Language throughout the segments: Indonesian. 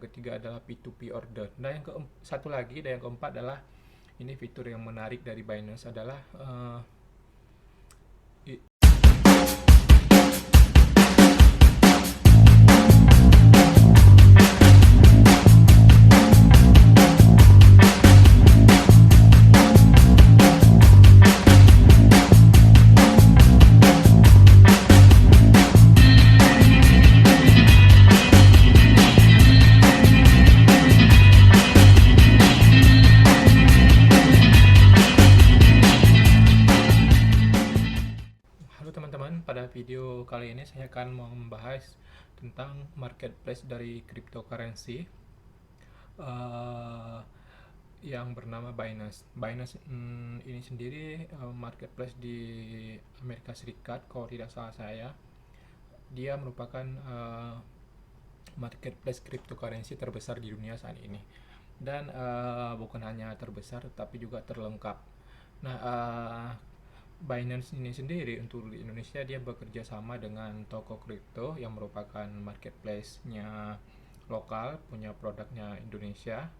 ketiga adalah P2P order. Dan satu lagi, dan yang keempat adalah ini fitur yang menarik dari Binance adalah halo teman-teman, pada video kali ini saya akan membahas tentang marketplace dari cryptocurrency yang bernama Binance. Binance ini sendiri marketplace di Amerika Serikat, kalau tidak salah saya. Dia merupakan marketplace cryptocurrency terbesar di dunia saat ini. Dan bukan hanya terbesar, tapi juga terlengkap. Nah, Binance ini sendiri untuk di Indonesia dia bekerja sama dengan toko kripto yang merupakan marketplace-nya lokal, punya produknya Indonesia.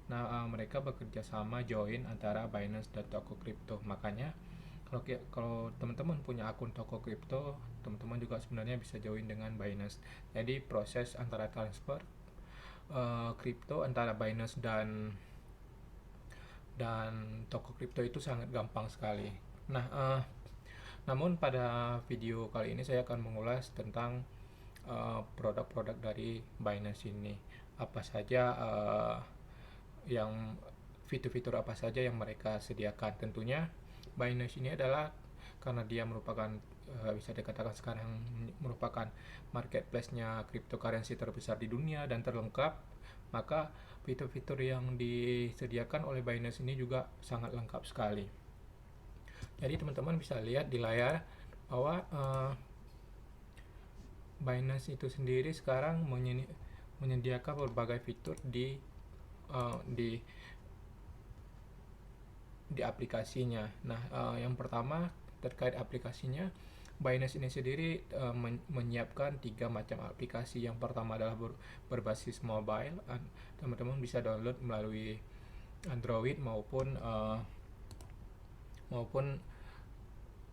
Nah, mereka bekerja sama join antara Binance dan toko kripto. Makanya kalau teman-teman punya akun toko kripto, teman-teman juga sebenarnya bisa join dengan Binance. Jadi proses antara transfer kripto antara Binance dan toko kripto itu sangat gampang sekali. Nah, namun pada video kali ini saya akan mengulas tentang produk-produk dari Binance ini. Apa saja yang fitur-fitur apa saja yang mereka sediakan. Tentunya Binance ini adalah karena dia merupakan bisa dikatakan sekarang merupakan marketplace-nya cryptocurrency terbesar di dunia dan terlengkap, maka fitur-fitur yang disediakan oleh Binance ini juga sangat lengkap sekali. Jadi teman-teman bisa lihat di layar bahwa Binance itu sendiri sekarang menyediakan berbagai fitur di aplikasinya. Nah, yang pertama terkait aplikasinya, Binance ini sendiri menyiapkan 3 macam aplikasi. Yang pertama adalah berbasis mobile. Teman-teman bisa download melalui Android maupun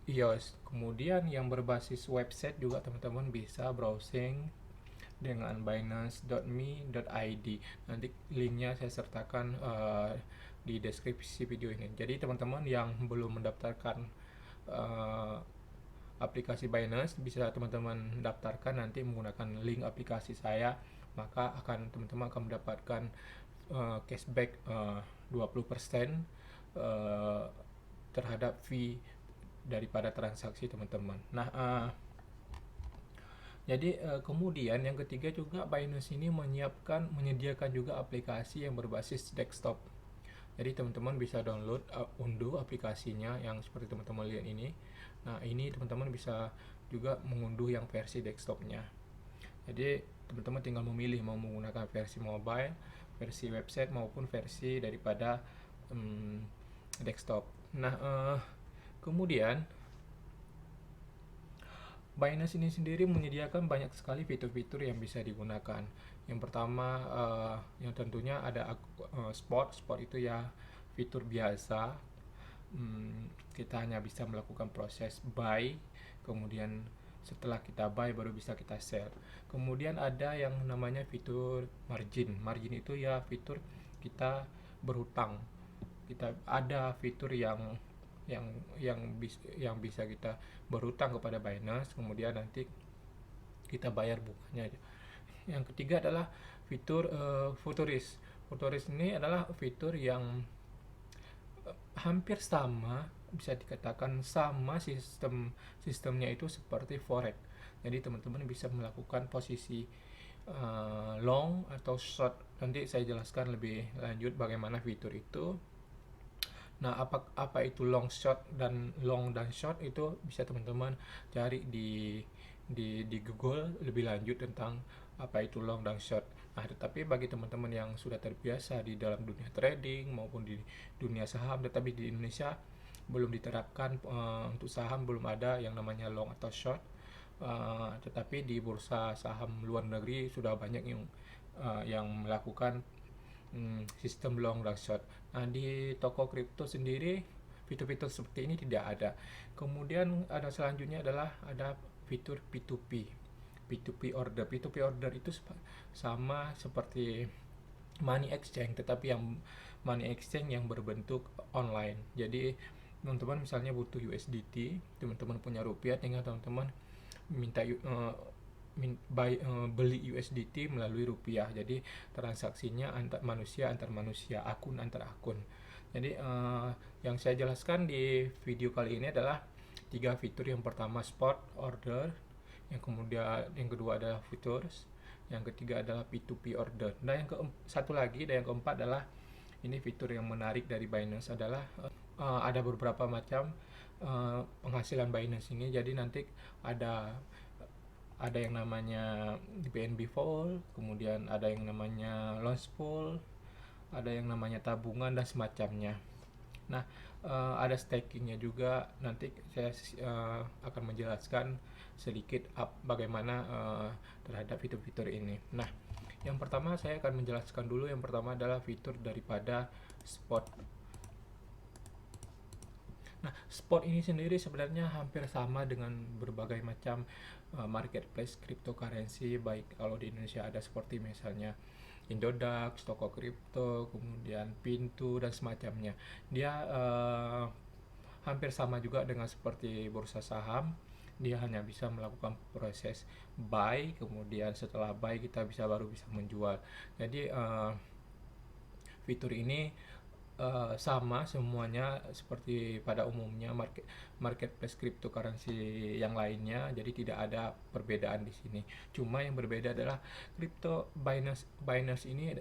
iOS. Kemudian yang berbasis website juga teman-teman bisa browsing dengan binance.me.id. Nanti linknya saya sertakan di deskripsi video ini. Jadi teman-teman yang belum mendaftarkan aplikasi Binance, bisa teman-teman daftarkan nanti menggunakan link aplikasi saya, maka teman-teman akan mendapatkan cashback 20% terhadap fee daripada transaksi teman-teman. Nah, jadi kemudian yang ketiga juga Binance ini menyediakan juga aplikasi yang berbasis desktop. Jadi teman-teman bisa download, unduh aplikasinya yang seperti teman-teman lihat ini. Nah, ini teman-teman bisa juga mengunduh yang versi desktopnya. Jadi teman-teman tinggal memilih mau menggunakan versi mobile, versi website maupun versi daripada desktop. Nah, kemudian Binance ini sendiri menyediakan banyak sekali fitur-fitur yang bisa digunakan. Yang pertama, yang tentunya ada spot itu ya fitur biasa. Kita hanya bisa melakukan proses buy, kemudian setelah kita buy baru bisa kita sell. Kemudian ada yang namanya fitur margin. Margin itu ya fitur kita berhutang. Kita ada fitur yang bisa kita berhutang kepada Binance, kemudian nanti kita bayar bunganya. Yang ketiga adalah fitur Futurist. Futurist ini adalah fitur yang hampir sama, bisa dikatakan sama sistemnya itu seperti forex. Jadi teman-teman bisa melakukan posisi long atau short. Nanti saya jelaskan lebih lanjut bagaimana fitur itu. Nah, apa itu long dan short itu bisa teman-teman cari di Google lebih lanjut tentang apa itu long dan short. Nah, tetapi bagi teman-teman yang sudah terbiasa di dalam dunia trading maupun di dunia saham, tetapi di Indonesia belum diterapkan untuk saham, belum ada yang namanya long atau short. Tetapi di bursa saham luar negeri sudah banyak yang yang melakukan sistem long dan short. Nah, di toko kripto sendiri fitur-fitur seperti ini tidak ada. Kemudian ada selanjutnya adalah ada fitur P2P. P2P order. P2P order itu sama seperti money exchange, tetapi yang money exchange yang berbentuk online. Jadi teman-teman misalnya butuh USDT, teman-teman punya rupiah, tinggal teman-teman minta beli USDT melalui rupiah. Jadi transaksinya antar manusia, akun antar akun. Jadi yang saya jelaskan di video kali ini adalah 3 fitur. Yang pertama spot order, yang kedua adalah futures, yang ketiga adalah P2P order. Nah, satu lagi dan yang keempat adalah ini fitur yang menarik dari Binance adalah ada beberapa macam penghasilan Binance ini. Jadi nanti ada yang namanya BNB Vault, kemudian ada yang namanya Launch Pool, ada yang namanya tabungan dan semacamnya. Nah, ada stakingnya juga. Nanti saya akan menjelaskan sedikit bagaimana terhadap fitur-fitur ini. Nah, yang pertama saya akan menjelaskan dulu. Yang pertama adalah fitur daripada spot. Nah, spot ini sendiri sebenarnya hampir sama dengan berbagai macam marketplace cryptocurrency, baik kalau di Indonesia ada seperti misalnya Indodax, toko kripto, kemudian Pintu dan semacamnya. Dia hampir sama juga dengan seperti bursa saham. Dia hanya bisa melakukan proses buy, kemudian setelah buy kita baru bisa menjual. Jadi fitur ini sama semuanya seperti pada umumnya marketplace cryptocurrency yang lainnya, jadi tidak ada perbedaan di sini. Cuma yang berbeda adalah Binance ini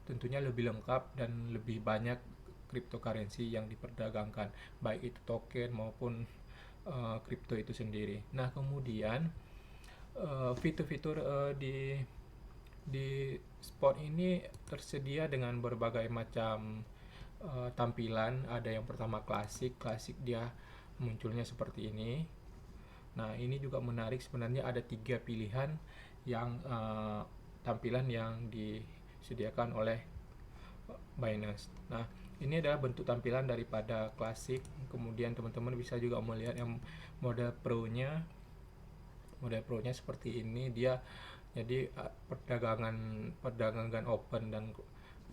tentunya lebih lengkap dan lebih banyak cryptocurrency yang diperdagangkan, baik itu token maupun kripto itu sendiri. Nah, kemudian fitur-fitur di spot ini tersedia dengan berbagai macam tampilan. Ada yang pertama klasik dia munculnya seperti ini. Nah, ini juga menarik, sebenarnya ada 3 pilihan yang tampilan yang disediakan oleh Binance. Nah, ini adalah bentuk tampilan daripada klasik. Kemudian teman-teman bisa juga melihat yang mode pro-nya. Mode pro-nya seperti ini. Dia jadi perdagangan open dan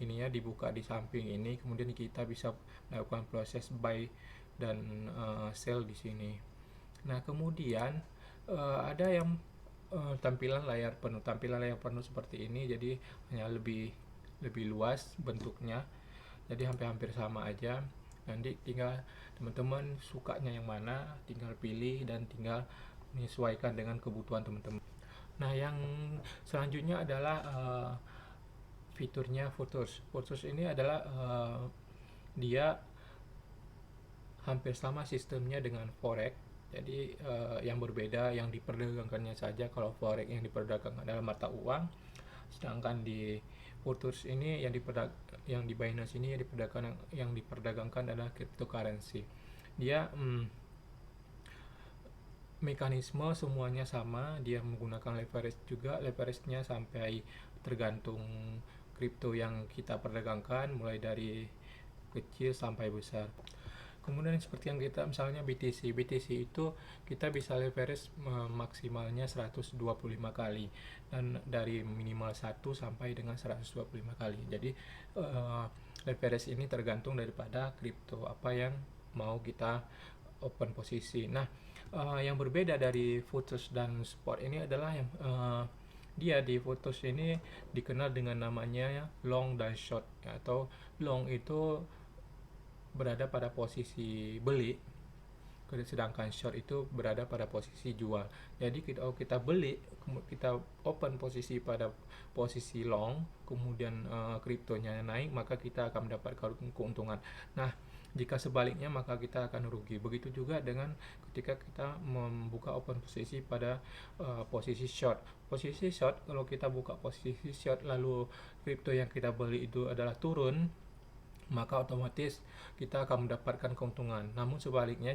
ininya dibuka di samping ini. Kemudian kita bisa melakukan proses buy dan sell di sini. Nah, kemudian ada yang tampilan layar penuh seperti ini. Jadi hanya lebih luas bentuknya. Jadi hampir sama aja. Nanti tinggal teman-teman sukanya yang mana, tinggal pilih dan tinggal menyesuaikan dengan kebutuhan teman-teman. Nah, yang selanjutnya adalah fiturnya Futures. Futures ini adalah dia hampir sama sistemnya dengan Forex. Jadi yang berbeda yang diperdagangkannya saja. Kalau Forex yang diperdagangkan adalah mata uang, sedangkan di Futures ini yang di Binance ini yang diperdagangkan adalah cryptocurrency. Dia mekanisme semuanya sama, dia menggunakan leverage juga. Leverage-nya sampai tergantung kripto yang kita perdagangkan, mulai dari kecil sampai besar. Kemudian seperti yang kita misalnya BTC itu kita bisa leverage maksimalnya 125 kali, dan dari minimal 1 sampai dengan 125 kali. Jadi leverage ini tergantung daripada kripto apa yang mau kita open posisi. Nah, yang berbeda dari futures dan spot ini adalah yang dia di futures ini dikenal dengan namanya long dan short, atau long itu berada pada posisi beli, sedangkan short itu berada pada posisi jual. Jadi kalau kita beli, kita open posisi pada posisi long, kemudian kriptonya naik, maka kita akan mendapatkan keuntungan. Nah, jika sebaliknya maka kita akan rugi. Begitu juga dengan ketika kita membuka open posisi pada posisi short. Posisi short, kalau kita buka posisi short lalu kripto yang kita beli itu adalah turun, maka otomatis kita akan mendapatkan keuntungan. Namun sebaliknya,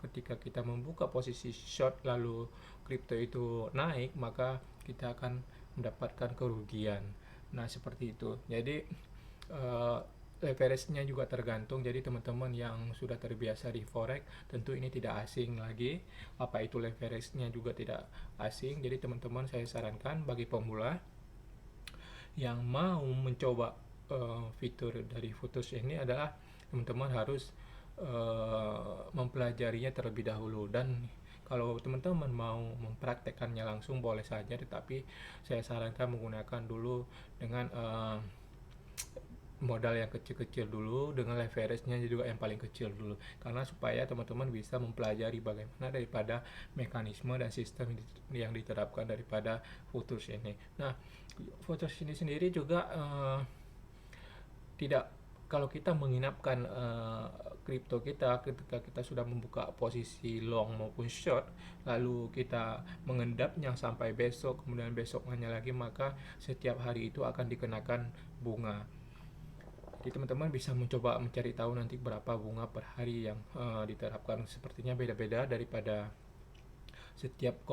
ketika kita membuka posisi short lalu kripto itu naik, maka kita akan mendapatkan kerugian. Nah, seperti itu. Jadi leverage-nya juga tergantung. Jadi teman-teman yang sudah terbiasa di forex tentu ini tidak asing lagi. Apa itu leverage-nya juga tidak asing. Jadi teman-teman, saya sarankan bagi pemula yang mau mencoba fitur dari futures ini adalah teman-teman harus mempelajarinya terlebih dahulu. Dan kalau teman-teman mau mempraktekannya langsung boleh saja, tetapi saya sarankan menggunakan dulu dengan modal yang kecil-kecil dulu, dengan leverage-nya juga yang paling kecil dulu, karena supaya teman-teman bisa mempelajari bagaimana daripada mekanisme dan sistem yang diterapkan daripada futures ini. Nah, futures ini sendiri juga tidak, kalau kita menginapkan kripto kita ketika kita sudah membuka posisi long maupun short, lalu kita mengendapnya sampai besok, kemudian besoknya lagi, maka setiap hari itu akan dikenakan bunga. Jadi teman-teman bisa mencoba mencari tahu nanti berapa bunga per hari yang diterapkan. Sepertinya beda-beda daripada setiap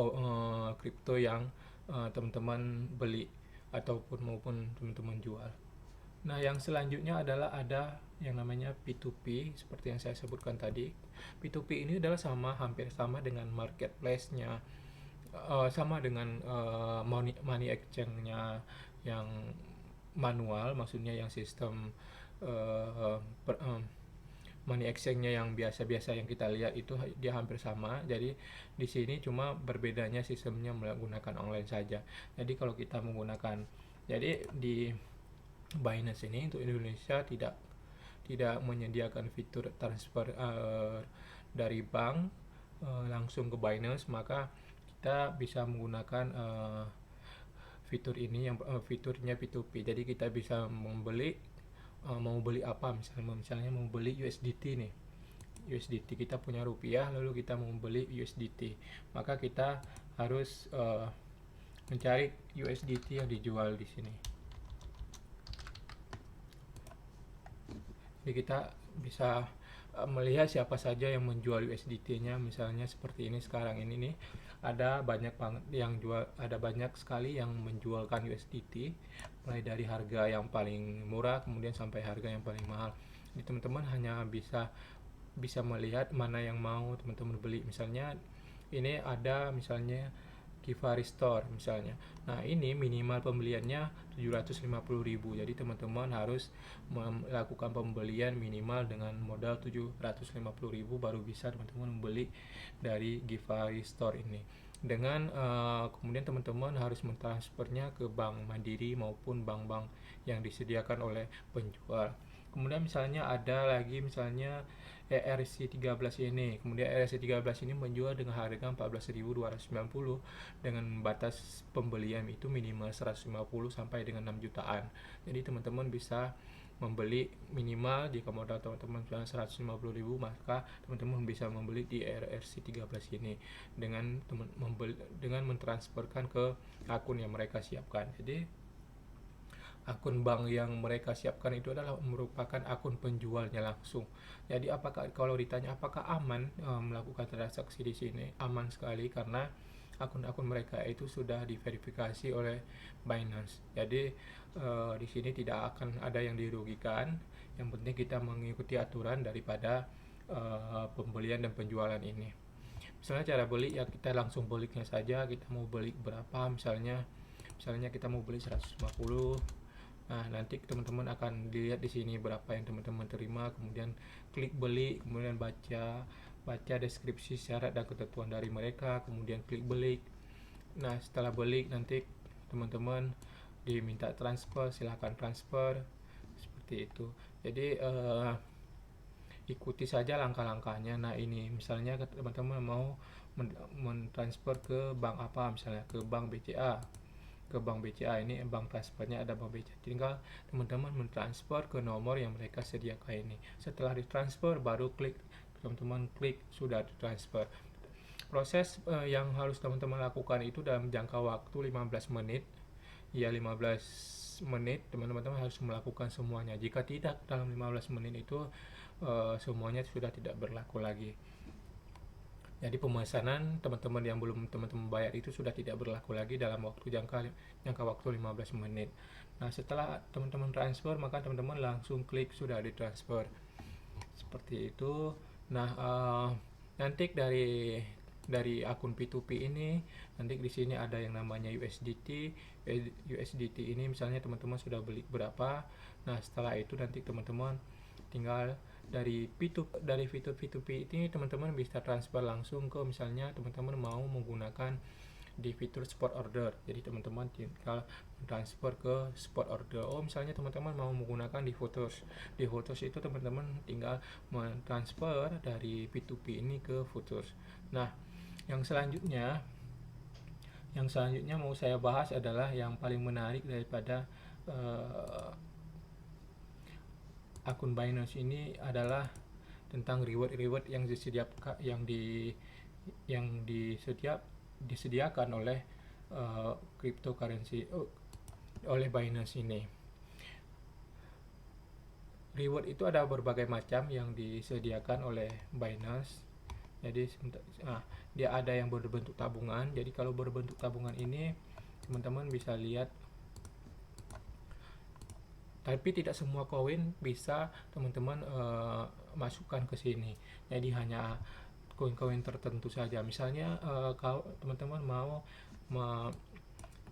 kripto yang teman-teman beli ataupun maupun teman-teman jual. Nah, yang selanjutnya adalah ada yang namanya P2P, seperti yang saya sebutkan tadi. P2P ini adalah hampir sama dengan marketplace-nya, sama dengan money exchange-nya yang manual, maksudnya yang sistem money exchange-nya yang biasa-biasa yang kita lihat itu dia hampir sama. Jadi di sini cuma berbedanya sistemnya menggunakan online saja. Jadi kalau kita menggunakan, jadi di Binance ini untuk Indonesia tidak menyediakan fitur transfer dari bank langsung ke Binance, maka kita bisa menggunakan fitur ini yang fiturnya P2P. Jadi kita bisa mau beli apa, misalnya mau beli USDT nih, USDT kita punya rupiah, lalu kita mau beli USDT, maka kita harus mencari USDT yang dijual di sini. Jadi kita bisa melihat siapa saja yang menjual USDT-nya, misalnya seperti ini sekarang ini nih, ada banyak banget yang jual, ada banyak sekali yang menjualkan USDT, mulai dari harga yang paling murah kemudian sampai harga yang paling mahal. Jadi teman-teman hanya bisa melihat mana yang mau teman-teman beli. Misalnya ini ada misalnya Kivari Store misalnya. Nah, ini minimal pembeliannya 750.000. Jadi teman-teman harus melakukan pembelian minimal dengan modal 750.000 baru bisa teman-teman membeli dari Kivari Store ini. Dengan kemudian teman-teman harus mentransfernya ke Bank Mandiri maupun bank-bank yang disediakan oleh penjual. Kemudian misalnya ada lagi misalnya ERC13 ini. Kemudian ERC13 ini menjual dengan harga 14.290 dengan batas pembelian itu minimal 150 sampai dengan 6 jutaan. Jadi teman-teman bisa membeli minimal, jika modal teman-teman 150.000, maka teman-teman bisa membeli di ERC13 ini dengan mentransferkan ke akun yang mereka siapkan. Jadi akun bank yang mereka siapkan itu adalah merupakan akun penjualnya langsung. Jadi kalau ditanya apakah aman melakukan transaksi di sini, aman sekali karena akun-akun mereka itu sudah diverifikasi oleh Binance. Jadi di sini tidak akan ada yang dirugikan. Yang penting kita mengikuti aturan daripada pembelian dan penjualan ini. Misalnya cara beli, ya kita langsung beliknya saja. Kita mau beli berapa, misalnya kita mau beli 150. Nah, nanti teman-teman akan dilihat di sini berapa yang teman-teman terima, kemudian klik beli, kemudian baca deskripsi, syarat dan ketentuan dari mereka, kemudian klik beli. Nah, setelah beli nanti teman-teman diminta transfer, silahkan transfer seperti itu. Jadi ikuti saja langkah-langkahnya. Nah, ini misalnya teman-teman mau mentransfer ke bank apa, misalnya ke bank BCA. Ini bank transfernya ada bank BCA, tinggal teman-teman mentransfer ke nomor yang mereka sediakan ini. Setelah ditransfer baru teman-teman klik sudah ditransfer. Proses yang harus teman-teman lakukan itu dalam jangka waktu 15 menit. Ya, 15 menit teman-teman harus melakukan semuanya. Jika tidak dalam 15 menit itu semuanya sudah tidak berlaku lagi. Jadi pemesanan teman-teman yang belum teman-teman bayar itu sudah tidak berlaku lagi dalam jangka waktu 15 menit. Nah, setelah teman-teman transfer, maka teman-teman langsung klik sudah ditransfer. Seperti itu. Nah, nanti dari akun P2P ini, nanti di sini ada yang namanya USDT. USDT ini misalnya teman-teman sudah beli berapa. Nah, setelah itu nanti teman-teman tinggal dari fitur P2P ini teman-teman bisa transfer langsung ke, misalnya teman-teman mau menggunakan di fitur spot order. Jadi teman-teman tinggal transfer ke spot order. Oh, misalnya teman-teman mau menggunakan di Photos. Di Photos itu teman-teman tinggal mentransfer dari P2P ini ke Photos. Nah, yang selanjutnya mau saya bahas adalah yang paling menarik daripada akun Binance ini adalah tentang reward yang disediakan oleh cryptocurrency oleh Binance ini. Reward itu ada berbagai macam yang disediakan oleh Binance. Jadi dia ada yang berbentuk tabungan. Jadi kalau berbentuk tabungan ini teman-teman bisa lihat, tapi tidak semua koin bisa teman-teman masukkan ke sini. Jadi hanya koin-koin tertentu saja. Misalnya kalau teman-teman mau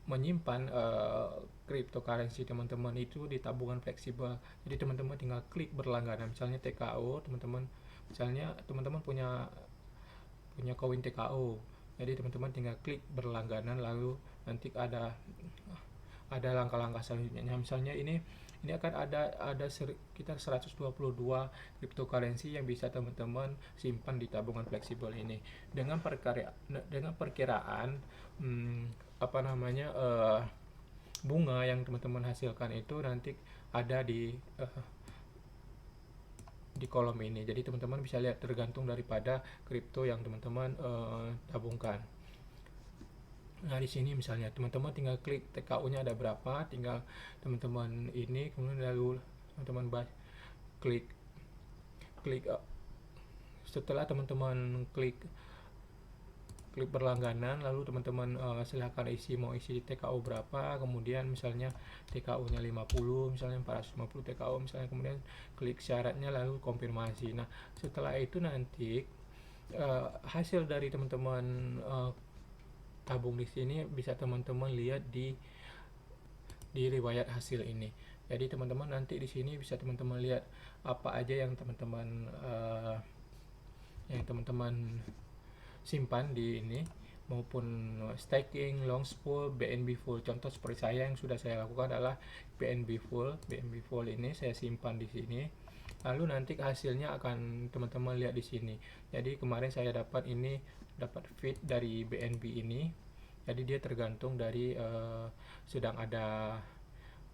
menyimpan cryptocurrency teman-teman itu di tabungan fleksibel. Jadi teman-teman tinggal klik berlangganan. Misalnya TKO, misalnya teman-teman punya koin TKO. Jadi teman-teman tinggal klik berlangganan, lalu nanti ada langkah-langkah selanjutnya. Misalnya ini akan ada sekitar 122 cryptocurrency yang bisa teman-teman simpan di tabungan fleksibel ini. Dengan perkiraan bunga yang teman-teman hasilkan itu nanti ada di kolom ini. Jadi teman-teman bisa lihat tergantung daripada kripto yang teman-teman tabungkan. Nah, di sini misalnya teman-teman tinggal klik TKO-nya ada berapa, tinggal teman-teman ini, kemudian lalu teman-teman klik setelah teman-teman klik berlangganan, lalu teman-teman silahkan mau isi TKO berapa, kemudian misalnya TKO-nya 50, misalnya 450 TKO misalnya, kemudian klik syaratnya lalu konfirmasi. Nah, setelah itu nanti hasil dari teman-teman tabung di sini bisa teman-teman lihat di riwayat hasil ini. Jadi teman-teman nanti di sini bisa teman-teman lihat apa aja yang teman-teman simpan di ini, maupun staking, long pool, BNB full. Contoh seperti saya yang sudah saya lakukan adalah BNB full. BNB full ini saya simpan di sini. Lalu nanti hasilnya akan teman-teman lihat di sini. Jadi kemarin saya dapat feed dari BNB ini. Jadi dia tergantung dari sedang ada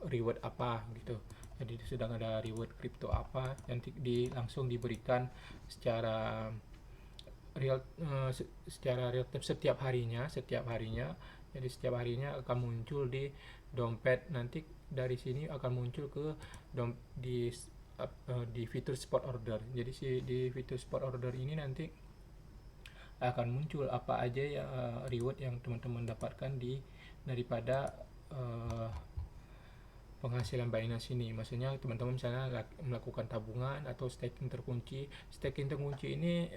reward apa gitu. Jadi sedang ada reward kripto apa, nanti langsung diberikan secara real time setiap harinya. Jadi setiap harinya akan muncul di dompet. Nanti dari sini akan muncul ke di fitur spot order. Jadi di fitur spot order ini nanti akan muncul apa aja ya reward yang teman-teman dapatkan daripada penghasilan Binance ini. Maksudnya teman-teman misalnya melakukan tabungan atau staking terkunci. Staking terkunci ini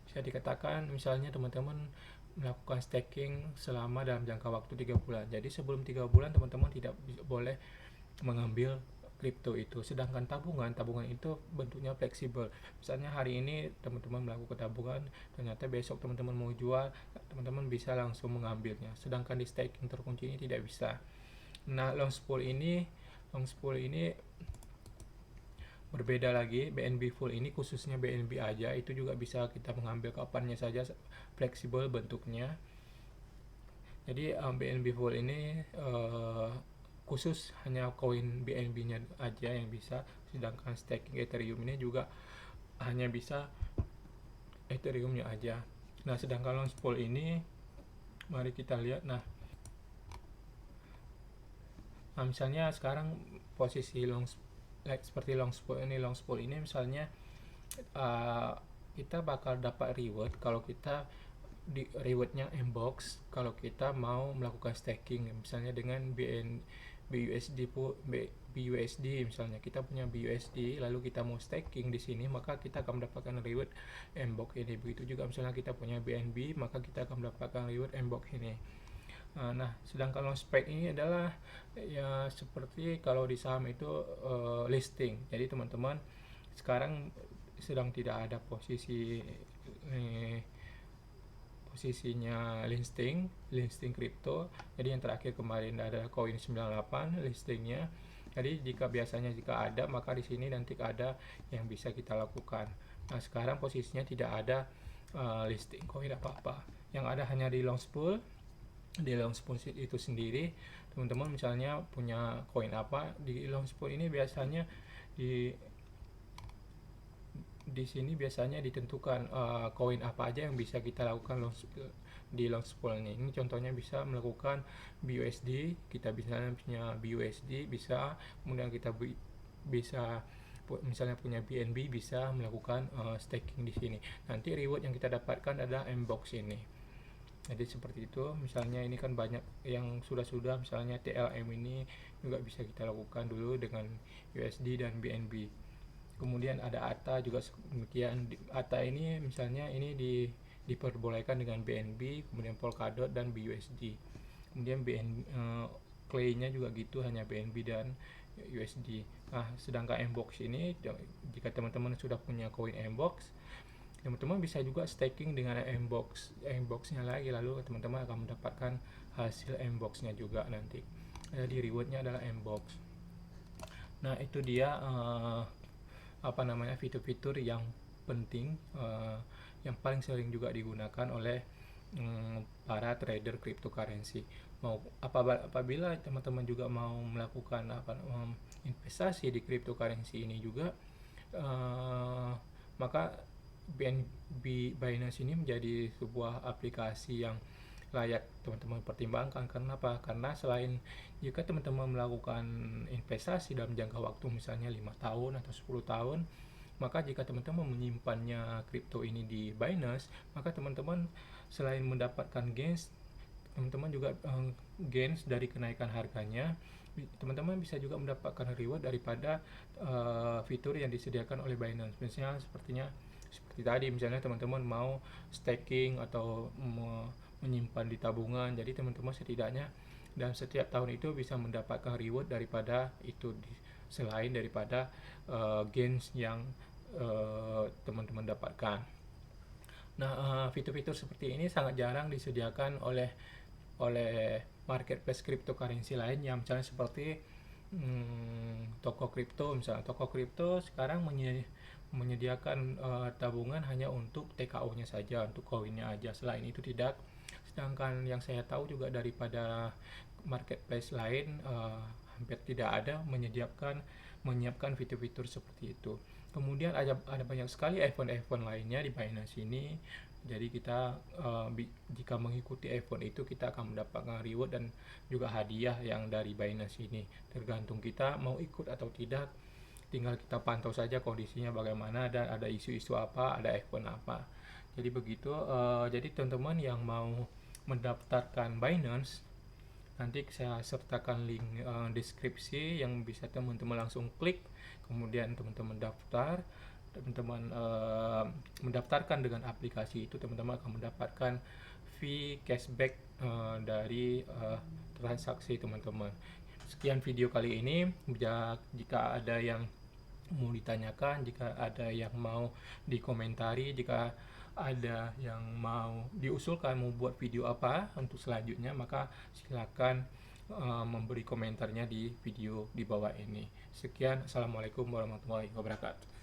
bisa dikatakan misalnya teman-teman melakukan staking selama dalam jangka waktu 3 bulan. Jadi sebelum 3 bulan teman-teman tidak boleh mengambil kripto itu. Sedangkan tabungan itu bentuknya fleksibel. Misalnya hari ini teman-teman melakukan tabungan, ternyata besok teman-teman mau jual, teman-teman bisa langsung mengambilnya. Sedangkan di staking terkunci ini tidak bisa. Nah, long pool ini berbeda lagi. BNB full ini khususnya BNB aja, itu juga bisa kita mengambil kapannya saja, fleksibel bentuknya. Jadi BNB full ini khusus hanya koin BNB-nya aja yang bisa, sedangkan staking Ethereum ini juga hanya bisa Ethereum-nya aja. Nah, sedangkan long pool ini mari kita lihat. Nah, misalnya sekarang posisi seperti long pool ini misalnya kita bakal dapat reward kalau kita di rewardnya Mbox kalau kita mau melakukan staking misalnya dengan BUSD misalnya kita punya BUSD lalu kita mau staking di sini maka kita akan mendapatkan reward Mbox ini. Begitu juga misalnya kita punya BNB maka kita akan mendapatkan reward Mbox ini. Nah, sedangkan long spike ini adalah ya seperti kalau di saham itu listing. Jadi teman-teman sekarang sedang tidak ada posisinya listing crypto. Jadi yang terakhir kemarin ada koin 98 listingnya. Jadi jika ada maka di sini nanti ada yang bisa kita lakukan. Nah, sekarang posisinya tidak ada listing koin apa-apa. Yang ada hanya di long pool itu sendiri. Teman-teman misalnya punya koin apa di long pool ini biasanya di sini biasanya ditentukan koin apa aja yang bisa kita lakukan di long pool ini. Ini contohnya bisa melakukan BUSD, kita bisa punya BUSD bisa, kemudian kita bisa misalnya punya BNB bisa melakukan staking di sini. Nanti reward yang kita dapatkan adalah Mbox ini. Jadi seperti itu, misalnya ini kan banyak yang sudah misalnya TLM ini juga bisa kita lakukan dulu dengan USD dan BNB. Kemudian ada ATA juga demikian. ATA ini misalnya ini diperbolehkan dengan BNB, kemudian Polkadot dan BUSD. Kemudian Clay-nya juga gitu, hanya BNB dan USD. Nah, sedangkan Mbox ini jika teman-teman sudah punya koin Mbox, teman-teman bisa juga staking dengan Mbox-nya lagi, lalu teman-teman akan mendapatkan hasil Mbox-nya juga nanti. Jadi rewardnya adalah Mbox. Nah, itu dia fitur-fitur yang penting yang paling sering juga digunakan oleh para trader cryptocurrency. Apabila teman-teman juga mau melakukan investasi di cryptocurrency ini juga, maka Binance ini menjadi sebuah aplikasi yang layak teman-teman pertimbangkan. Karena apa? Karena selain jika teman-teman melakukan investasi dalam jangka waktu misalnya 5 tahun atau 10 tahun, maka jika teman-teman menyimpannya kripto ini di Binance, maka teman-teman selain mendapatkan gains, teman-teman juga gains dari kenaikan harganya, teman-teman bisa juga mendapatkan reward daripada fitur yang disediakan oleh Binance. Misalnya seperti tadi, misalnya teman-teman mau staking atau menyimpan di tabungan, jadi teman-teman setidaknya dalam setiap tahun itu bisa mendapatkan reward daripada itu selain daripada gains yang teman-teman dapatkan. Nah, fitur-fitur seperti ini sangat jarang disediakan oleh marketplace cryptocurrency lain, yang misalnya seperti toko kripto. Misalnya toko kripto sekarang menyediakan tabungan hanya untuk TKO-nya saja, untuk koinnya aja, selain itu tidak. Sedangkan yang saya tahu juga daripada marketplace lain hampir tidak ada menyiapkan fitur-fitur seperti itu. Kemudian ada banyak sekali event-event lainnya di Binance ini. Jadi kita jika mengikuti event itu kita akan mendapatkan reward dan juga hadiah yang dari Binance ini. Tergantung kita mau ikut atau tidak. Tinggal kita pantau saja kondisinya bagaimana dan ada isu-isu apa, ada event apa. Jadi begitu. Jadi teman-teman yang mau mendaftarkan Binance, nanti saya sertakan link deskripsi yang bisa teman-teman langsung klik, kemudian teman-teman teman-teman mendaftarkan dengan aplikasi itu, teman-teman akan mendapatkan fee cashback dari transaksi teman-teman. Sekian video kali ini. Jika ada yang mau ditanyakan, jika ada yang mau dikomentari, jika ada yang mau diusulkan mau buat video apa untuk selanjutnya, maka silakan memberi komentarnya di video di bawah ini. Sekian, assalamualaikum warahmatullahi wabarakatuh.